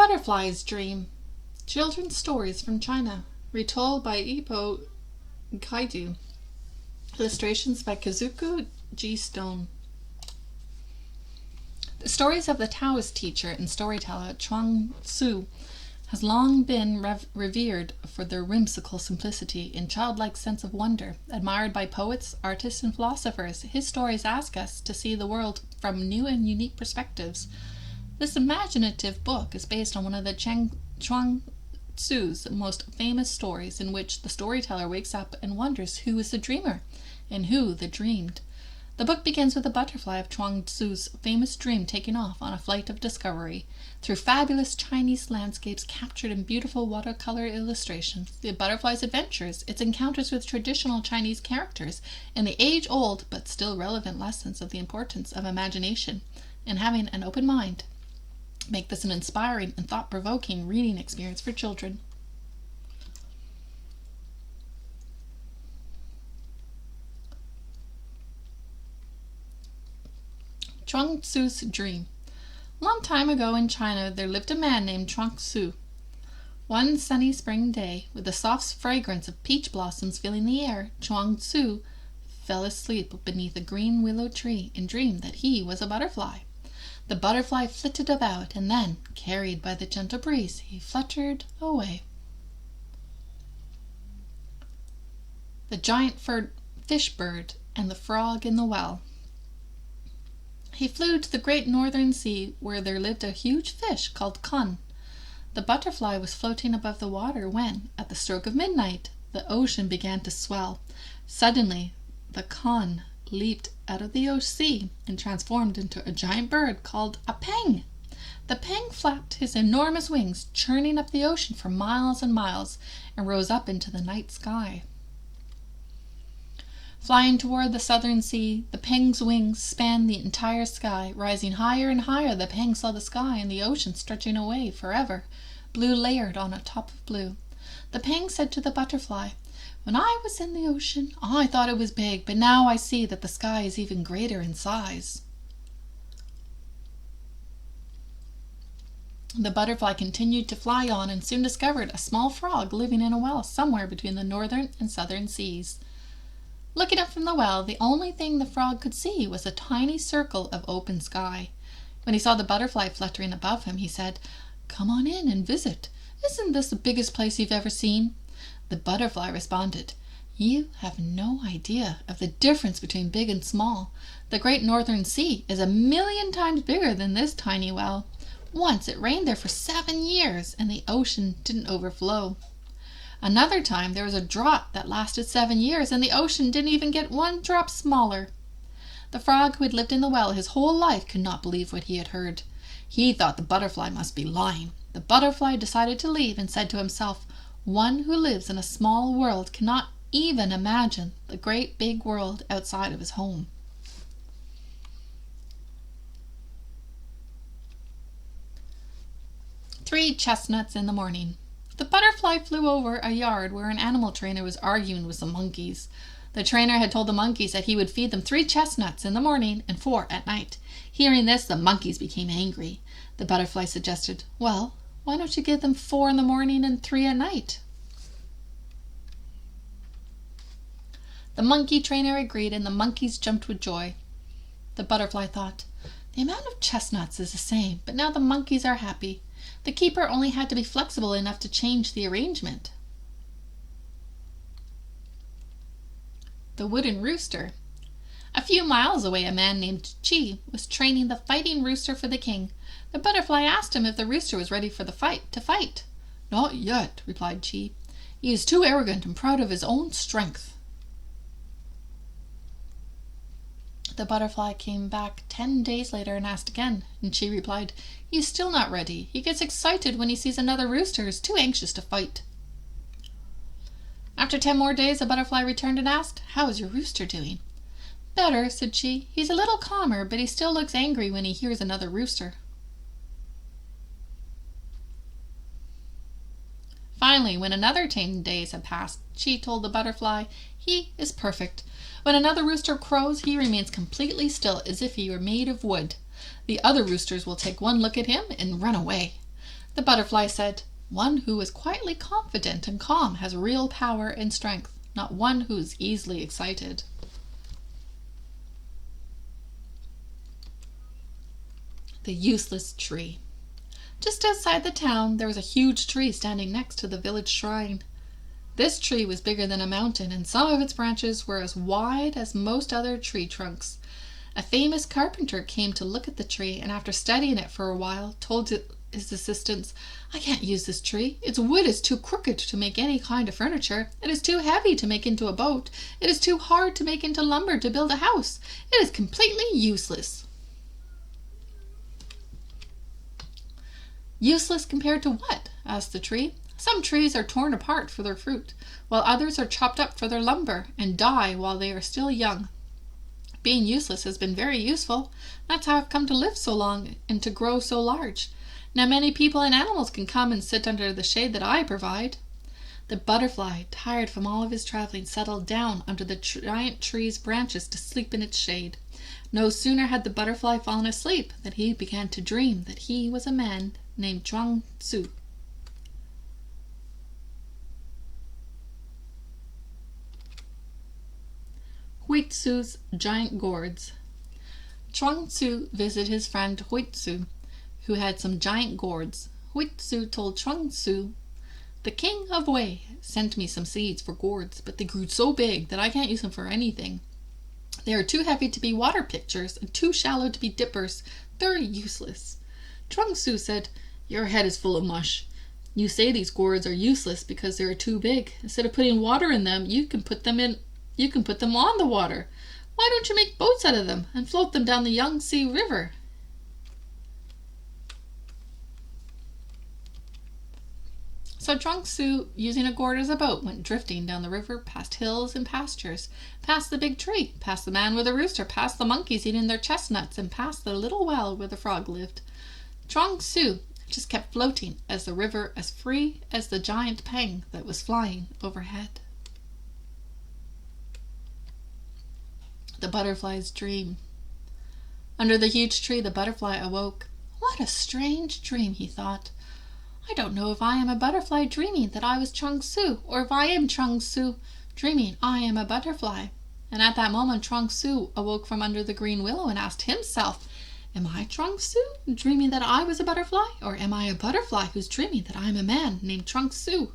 Butterfly's Dream. Children's Stories from China. Retold by Ippo, Keido. Illustrations by Kazuko G. Stone. The stories of the Taoist teacher and storyteller Chuang-Tzu has long been revered for their whimsical simplicity and childlike sense of wonder. Admired by poets, artists, and philosophers, his stories ask us to see the world from new and unique perspectives. This imaginative book is based on one of the Chuang-Tzu's most famous stories, in which the storyteller wakes up and wonders who is the dreamer and who the dreamed. The book begins with a butterfly of Chuang-Tzu's famous dream taking off on a flight of discovery through fabulous Chinese landscapes captured in beautiful watercolor illustrations. The butterfly's adventures, its encounters with traditional Chinese characters, and the age-old but still relevant lessons of the importance of imagination and having an open mind make this an inspiring and thought-provoking reading experience for children. Chuang-Tzu's Dream. A long time ago in China there lived a man named Chuang-Tzu. One sunny spring day, with the soft fragrance of peach blossoms filling the air, Chuang-Tzu fell asleep beneath a green willow tree and dreamed that he was a butterfly. The butterfly flitted about, and then, carried by the gentle breeze, he fluttered away. The giant fish bird and the frog in the well. He flew to the great northern sea, where there lived a huge fish called Kun. The butterfly was floating above the water when, at the stroke of midnight, the ocean began to swell. Suddenly, the Kun leaped out of the sea and transformed into a giant bird called a peng. The peng flapped his enormous wings, churning up the ocean for miles and miles, and rose up into the night sky. Flying toward the southern sea, the peng's wings spanned the entire sky. Rising higher and higher, the peng saw the sky and the ocean stretching away forever, blue layered on a top of blue. The peng said to the butterfly, "When I was in the ocean, I thought it was big, but now I see that the sky is even greater in size." The butterfly continued to fly on and soon discovered a small frog living in a well somewhere between the northern and southern seas. Looking up from the well, the only thing the frog could see was a tiny circle of open sky. When he saw the butterfly fluttering above him, he said, "Come on in and visit. Isn't this the biggest place you've ever seen?" The butterfly responded, "You have no idea of the difference between big and small. The great northern sea is 1,000,000 times bigger than this tiny well. Once it rained there for 7 years, and the ocean didn't overflow. Another time there was a drought that lasted 7 years, and the ocean didn't even get 1 drop smaller." The frog, who had lived in the well his whole life, could not believe what he had heard. He thought the butterfly must be lying. The butterfly decided to leave and said to himself, "One who lives in a small world cannot even imagine the great big world outside of his home." Three chestnuts in the morning. The butterfly flew over a yard where an animal trainer was arguing with some monkeys. The trainer had told the monkeys that he would feed them 3 chestnuts in the morning and 4 at night. Hearing this, the monkeys became angry. The butterfly suggested, "Well, why don't you give them 4 in the morning and 3 at night?" The monkey trainer agreed, and the monkeys jumped with joy. The butterfly thought, "The amount of chestnuts is the same, but now the monkeys are happy. The keeper only had to be flexible enough to change the arrangement." The wooden rooster. A few miles away, a man named Chi was training the fighting rooster for the king. The butterfly asked him if the rooster was ready for the fight. "Not yet," replied Chi. "He is too arrogant and proud of his own strength." The butterfly came back 10 days later and asked again, and Chi replied, "He is still not ready. He gets excited when he sees another rooster and is too anxious to fight." After 10 more days, the butterfly returned and asked, "How is your rooster doing?" "Better," said Chi. "He's a little calmer, but he still looks angry when he hears another rooster." Finally, when another 10 days had passed, Chi told the butterfly, "He is perfect. When another rooster crows, he remains completely still, as if he were made of wood. The other roosters will take one look at him and run away." The butterfly said, "One who is quietly confident and calm has real power and strength, not one who is easily excited." The useless tree. Just outside the town, there was a huge tree standing next to the village shrine. This tree was bigger than a mountain, and some of its branches were as wide as most other tree trunks. A famous carpenter came to look at the tree, and after studying it for a while, told his assistants, "I can't use this tree. Its wood is too crooked to make any kind of furniture. It is too heavy to make into a boat. It is too hard to make into lumber to build a house. It is completely useless." "Useless compared to what?" asked the tree. "Some trees are torn apart for their fruit, while others are chopped up for their lumber and die while they are still young. Being useless has been very useful. That's how I've come to live so long and to grow so large. Now many people and animals can come and sit under the shade that I provide." The butterfly, tired from all of his traveling, settled down under the giant tree's branches to sleep in its shade. No sooner had the butterfly fallen asleep than he began to dream that he was a man named Chuang-Tzu. Huitzu's giant gourds. Chuang-Tzu visited his friend Huitzu, who had some giant gourds. Huitzu told Chuang-Tzu, "The king of Wei sent me some seeds for gourds, but they grew so big that I can't use them for anything. They are too heavy to be water pitchers and too shallow to be dippers. They're useless." Chuang-Tzu said, "Your head is full of mush. You say these gourds are useless because they are too big. Instead of putting water in them, you can put them on the water. Why don't you make boats out of them and float them down the Yangtze River?" So Chuang-Tzu, using a gourd as a boat, went drifting down the river, past hills and pastures, past the big tree, past the man with a rooster, past the monkeys eating their chestnuts, and past the little well where the frog lived. Chuang-Tzu just kept floating as the river, as free as the giant peng that was flying overhead. The butterfly's dream. Under the huge tree, the butterfly awoke. "What a strange dream," he thought. "I don't know if I am a butterfly dreaming that I was Chuang-Tzu, or if I am Chuang-Tzu dreaming I am a butterfly." And at that moment, Chuang-Tzu awoke from under the green willow and asked himself, "Am I Chuang-Tzu dreaming that I was a butterfly, or am I a butterfly who's dreaming that I am a man named Chuang-Tzu?"